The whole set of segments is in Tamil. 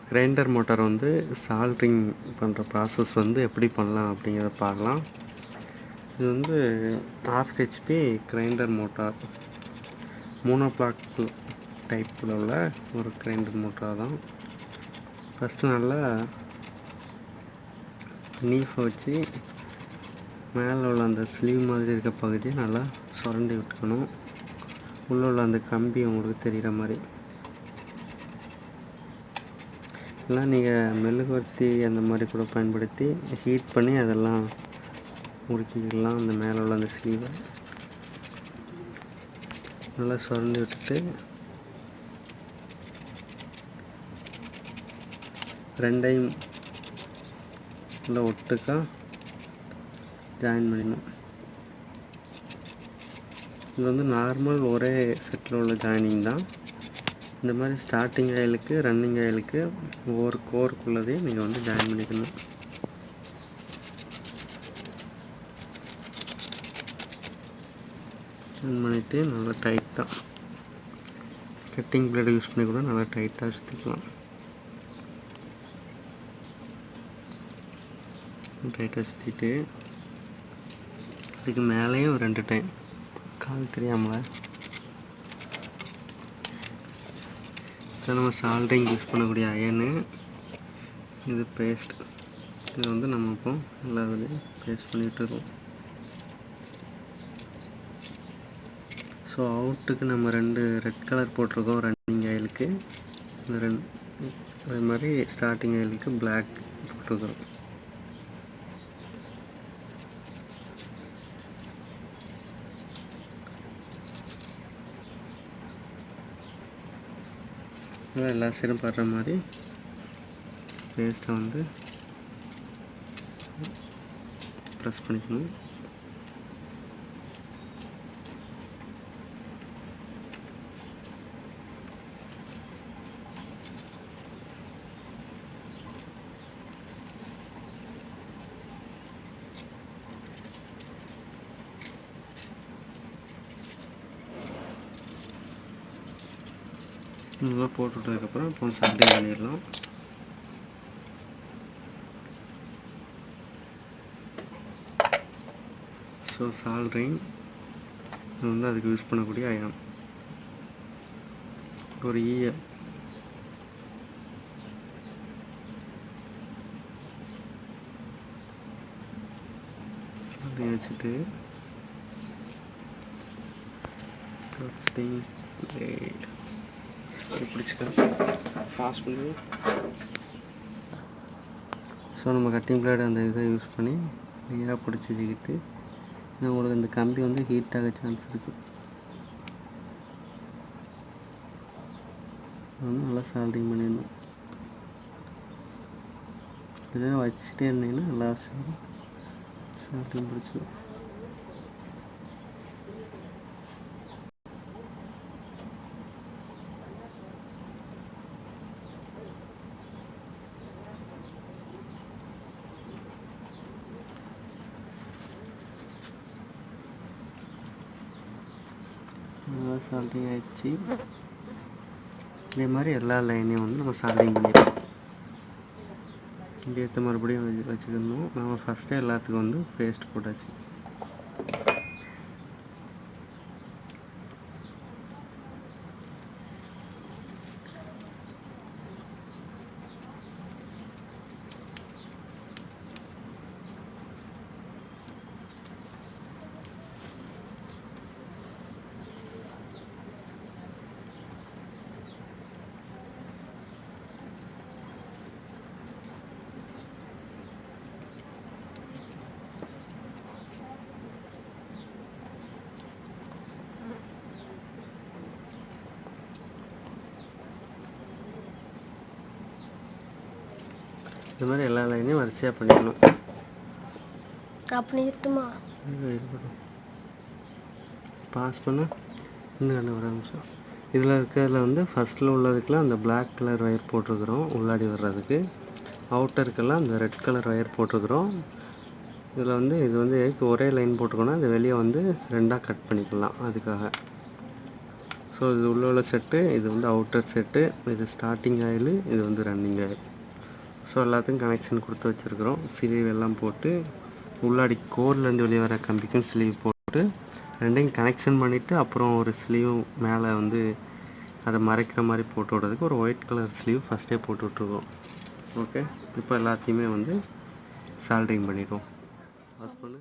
கிரைண்டர் மோட்டார் வந்து சால்ட்ரிங் பண்ணுற ப்ராசஸ் வந்து எப்படி பண்ணலாம் அப்படிங்கிறத பார்க்கலாம். இது வந்து 1/2 HP கிரைண்டர் மோட்டார், மோனோப்ளாக் டைப்பில் உள்ள ஒரு கிரைண்டர் மோட்டார் தான். ஃபஸ்ட்டு நல்லா நீஃபை வச்சு மேலே உள்ள அந்த ஸ்லீவ் மாதிரி இருக்க பகுதியை நல்லா சுரண்டி விட்டுக்கணும். உள்ளே உள்ள அந்த கம்பி உங்களுக்கு தெரிகிற மாதிரி. இல்லை நீங்கள் மெழுகுவர்த்தி அந்த மாதிரி கூட பயன்படுத்தி ஹீட் பண்ணி அதெல்லாம் முறுக்கிக்கலாம். அந்த மேலே உள்ள அந்த ஸ்லீவை நல்லா சுரண்டி விட்டுட்டு ரெண்டையும் நல்லா ஒட்டுக்கா ஜாயின் பண்ணிடணும். இது வந்து நார்மல் ஒரே செட்டில் உள்ள ஜாயினிங் தான். இந்த மாதிரி ஸ்டார்டிங் ஆயிலுக்கு ரன்னிங் ஆயிலுக்கு ஒவ்வொரு கோருக்குள்ளதையும் நீங்கள் வந்து ஜாயின் பண்ணிக்கணும். ஜாயின் பண்ணிவிட்டு நல்லா டைட்டாக கட்டிங் பிளேடு யூஸ் பண்ணி கூட நல்லா டைட்டாக சுற்றிக்கலாம். டைட்டாக சுற்றிட்டு இதுக்கு மேலேயும் 2 டைம் கால் தெரியாமல் நம்ம சால்ட்ரிங் யூஸ் பண்ணக்கூடிய அயனு, இது பேஸ்ட். இது வந்து நம்ம இப்போ எல்லா இதுலேயும் பேஸ்ட் பண்ணிகிட்டு இருக்கோம். ஸோ அவுட்டுக்கு நம்ம 2 ரெட் கலர் போட்டிருக்கோம் ரன்னிங் ஆயிலுக்கு. இந்த 2 அதே மாதிரி ஸ்டார்டிங் ஆயிலுக்கு பிளாக் போட்டிருக்கிறோம். எல்லா சைடும் படுற மாதிரி பேஸ்ட்டை வந்து ப்ரெஸ் பண்ணிக்கணும். நல்லா போட்டு விட்டதுக்கப்புறம் இப்போ சால்ட்ரிங் பண்ணிடலாம். ஸோ சால்ட்ரிங் இது வந்து அதுக்கு யூஸ் பண்ணக்கூடிய அயன். ஒரு ஈய அதை வச்சுட்டு கட்டிங் பிளேட் பிடிச்சிக்கலாம், பாஸ் பண்ணி. ஸோ நம்ம கட்டிங் பிளேடு அந்த இதை யூஸ் பண்ணி நேராக பிடிச்சி வச்சுக்கிட்டு உங்களுக்கு அந்த கம்பி வந்து ஹீட் ஆக சான்ஸ் இருக்குது. வந்து நல்லா சால்ட்ரிங் பண்ணிடணும். இதெல்லாம் வச்சுட்டே இருந்தீங்கன்னா லாஸ்ட் சால்ட்ரிங் பிடிச்சிடும். சால்ட்ரிங் ஆகிடுச்சு. இதே மாதிரி எல்லா லைனையும் வந்து நம்ம சால்ட்ரிங் பண்ணிடலாம். இங்கே எடுத்து மறுபடியும் வச்சுக்கணும். நம்ம ஃபஸ்ட்டே எல்லாத்துக்கும் வந்து பேஸ்ட் போட்டாச்சு. இந்த மாதிரி எல்லா லைனையும் வரிசையாக பண்ணிடணும். அப்படி இருக்குமா? பாஸ் பண்ண இன்னும் ஒரு நிமிஷம். இதில் இருக்கிறதுல வந்து ஃபஸ்ட்டில் உள்ளதுக்கெலாம் அந்த பிளாக் கலர் ஒயர் போட்டிருக்கிறோம் உள்ளாடி வர்றதுக்கு. அவுட்டருக்கெல்லாம் அந்த ரெட் கலர் ஒயர் போட்டிருக்கிறோம். இதில் வந்து இது வந்து ஒரே லைன் போட்டுக்கோன்னா அது வெளியே வந்து 2ஆக கட் பண்ணிக்கலாம் அதுக்காக. ஸோ ஸோ இது உள்ள செட்டு, இது வந்து அவுட்டர் செட்டு, இது ஸ்டார்டிங் ஆயிலு, இது வந்து ரன்னிங் ஆயில். ஸோ எல்லாத்துக்கும் கனெக்ஷன் கொடுத்து வச்சுருக்குறோம். ஸ்லீவ் எல்லாம் போட்டு உள்ளாடி கோர்லேருந்து வெளியே வர கம்பிக்கும் ஸ்லீவ் போட்டு ரெண்டையும் கனெக்ஷன் பண்ணிவிட்டு அப்புறம் ஒரு ஸ்லீவ் மேலே வந்து அதை மறைக்கிற மாதிரி போட்டு விட்றதுக்கு ஒரு ஒயிட் கலர் ஸ்லீவ் ஃபஸ்ட்டே போட்டு விட்ருக்கோம். ஓகே, இப்போ எல்லாத்தையுமே வந்து சால்ட்ரிங் பண்ணிடுவோம். வாஷ் பண்ணு.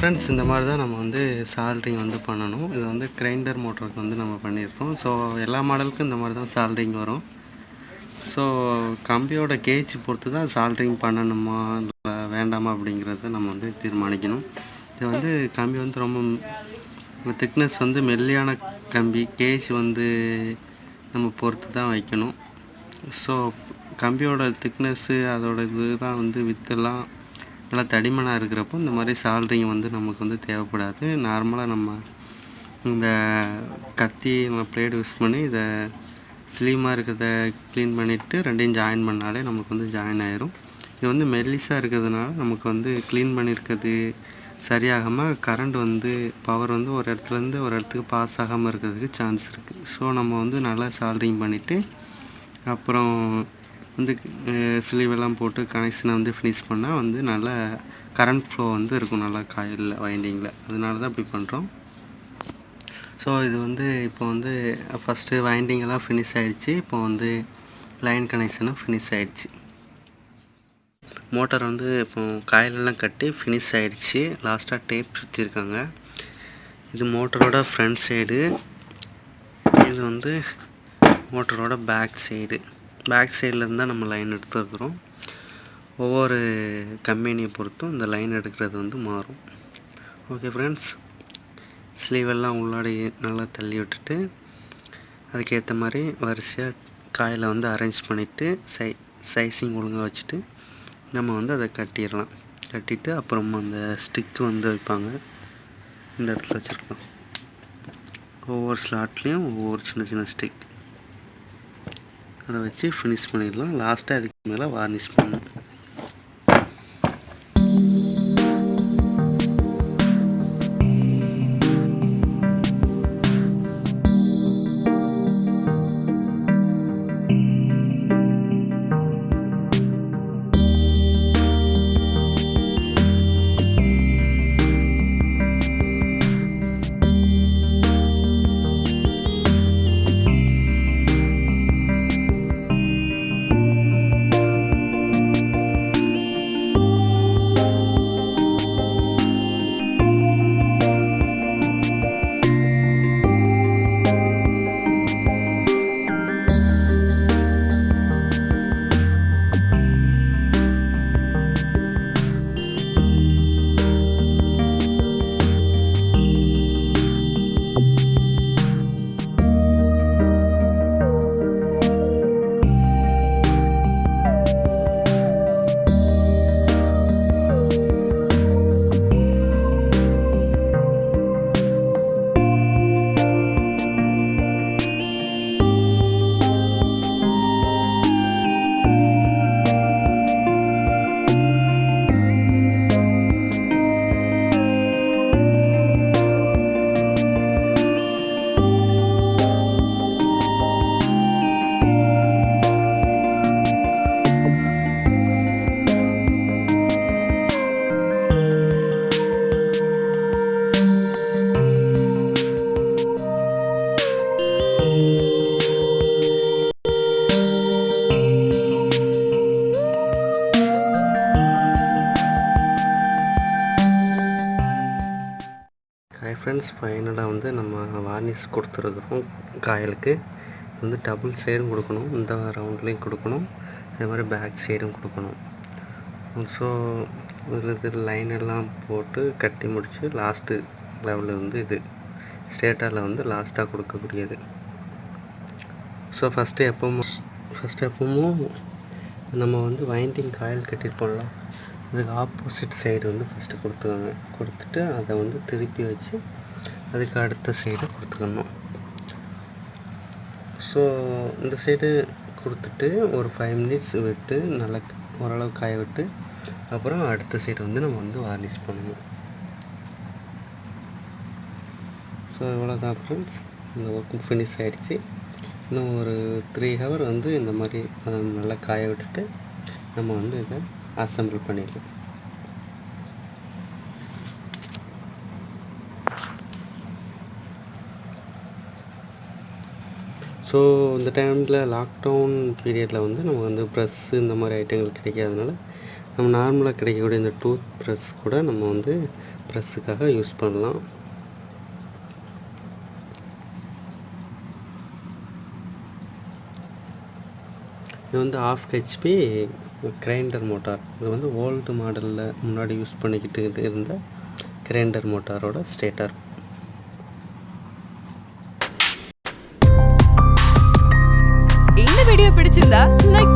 ஃப்ரெண்ட்ஸ், இந்த மாதிரி தான் நம்ம வந்து சால்ட்ரிங் வந்து பண்ணணும். இது வந்து கிரைண்டர் மோட்டருக்கு வந்து நம்ம பண்ணியிருக்கோம். ஸோ எல்லா மாடலுக்கும் இந்த மாதிரி தான் சால்ட்ரிங் வரும். ஸோ கம்பியோட கேஜ் பொறுத்து தான் சால்ட்ரிங் பண்ணணுமா இல்லை வேண்டாமா அப்படிங்கிறத நம்ம வந்து தீர்மானிக்கணும். இது வந்து கம்பி வந்து ரொம்ப திக்னஸ் வந்து மெல்லியான கம்பி, கேஜ் வந்து நம்ம பொறுத்து தான் வைக்கணும். ஸோ கம்பியோட திக்னஸ்ஸு அதோட இது தான் வந்து வித்தெல்லாம் நல்லா தடிமனாக இருக்கிறப்போ இந்த மாதிரி சால்ட்ரிங் வந்து நமக்கு வந்து தேவைப்படாது. நார்மலாக நம்ம இந்த கத்தி நம்ம பிளேடு யூஸ் பண்ணி இதை ஸ்லீமாக இருக்கிறத க்ளீன் பண்ணிவிட்டு ரெண்டையும் ஜாயின் பண்ணாலே நமக்கு வந்து ஜாயின் ஆயிரும். இது வந்து மெல்லிஸாக இருக்கிறதுனால நமக்கு வந்து க்ளீன் பண்ணியிருக்கிறது சரியாகாமல் கரண்ட் வந்து பவர் வந்து ஒரு இடத்துலேருந்து ஒரு இடத்துக்கு பாஸ் ஆகாமல் இருக்கிறதுக்கு சான்ஸ் இருக்குது. ஸோ நம்ம வந்து நல்லா சால்ட்ரிங் பண்ணிவிட்டு அப்புறம் வந்து ஸ்லீவெல்லாம் போட்டு கனெக்ஷனை வந்து ஃபினிஷ் பண்ணால் வந்து நல்லா கரண்ட் ஃப்ளோ வந்து இருக்கும் நல்லா காயிலில் வைண்டிங்கில். அதனால தான் இப்படி பண்ணுறோம். ஸோ இது வந்து இப்போ வந்து ஃபஸ்ட்டு வைண்டிங்கெல்லாம் ஃபினிஷ் ஆகிடுச்சு. இப்போ வந்து லைன் கனெக்ஷனும் ஃபினிஷ் ஆகிடுச்சு. மோட்டார் வந்து இப்போ காயிலெல்லாம் கட்டி ஃபினிஷ் ஆகிடுச்சு. லாஸ்ட்டாக டேப் சுற்றிருக்காங்க. இது மோட்டரோட ஃப்ரண்ட் சைடு, இது வந்து மோட்டரோட பேக் சைடு. பேக் சைட்லேருந்து தான் நம்ம லைன் எடுத்துருக்குறோம். ஒவ்வொரு கம்பெனியை பொறுத்தும் இந்த லைன் எடுக்கிறது வந்து மாறும். ஓகே ஃப்ரெண்ட்ஸ், ஸ்லீவெல்லாம் உள்ளாடி நல்லா தள்ளி விட்டுட்டு அதுக்கேற்ற மாதிரி வரிசையாக காயில் வந்து அரேஞ்ச் பண்ணிவிட்டு சைஸிங் ஒழுங்காக வச்சுட்டு நம்ம வந்து அதை கட்டிடலாம். கட்டிட்டு அப்புறமா அந்த ஸ்டிக்கு வந்து வைப்பாங்க. இந்த இடத்துல வச்சுருக்கோம். ஒவ்வொரு ஸ்லாட்லேயும் ஒவ்வொரு சின்ன சின்ன ஸ்டிக், அதை வச்சு ஃபினிஷ் பண்ணிடலாம். லாஸ்ட்டாக அதுக்கு மேலே வார்னிஷ் பண்ணணும். ஃப்ரெண்ட்ஸ், ஃபைனலாக வந்து நம்ம வார்னிஷ் கொடுத்துருக்குறோம். காயிலுக்கு வந்து டபுள் சைடும் கொடுக்கணும், இந்த ரவுண்ட்லேயும் கொடுக்கணும், அதே மாதிரி பேக் சைடும் கொடுக்கணும். ஸோ இது லைன் எல்லாம் போட்டு கட்டி முடித்து லாஸ்ட்டு லெவலில் வந்து இது ஸ்டேட்டரில் வந்து லாஸ்ட்டாக கொடுக்கக்கூடியது. ஸோ ஃபஸ்ட்டு எப்பவும் நம்ம வந்து வைண்டிங் காயில் கட்டியிருப்போம்ல, அதுக்கு ஆப்போசிட் சைடு வந்து ஃபஸ்ட்டு கொடுத்துட்டு அதை வந்து திருப்பி வச்சு அதுக்கு அடுத்த சைடு கொடுத்துக்கணும். ஸோ இந்த சைடு கொடுத்துட்டு ஒரு 5 மினிட்ஸ் விட்டு நல்லா ஓரளவு காய விட்டு அப்புறம் அடுத்த சைடு வந்து நம்ம வந்து வார்னிஷ் பண்ணணும். ஸோ இவ்வளோதான் ஃப்ரெண்ட்ஸ், இந்த ஒர்க்கும் ஃபினிஷ் ஆகிடுச்சு. இன்னும் ஒரு 3 ஹவர் வந்து இந்த மாதிரி நல்லா காய விட்டுட்டு நம்ம வந்து இதை அசம்பிள் பண்ணிடலாம். ஸோ இந்த டைமில் லாக்டவுன் பீரியடில் வந்து நம்ம வந்து ப்ரெஸ்ஸு இந்த மாதிரி ஐட்டங்கள் கிடைக்காதனால நம்ம நார்மலாக கிடைக்கக்கூடிய இந்த டூத் ப்ரெஸ் கூட நம்ம வந்து ப்ரெஸ்ஸுக்காக யூஸ் பண்ணலாம். இது வந்து 1/2 ஹெச்பி கிரைண்டர் மோட்டார். இது வந்து ஓல்டு மாடலில் முன்னாடி யூஸ் பண்ணிக்கிட்டு இருந்த கிரைண்டர் மோட்டாரோட ஸ்டேட்டர். இந்த வீடியோ பிடிச்சிருந்தா லைக்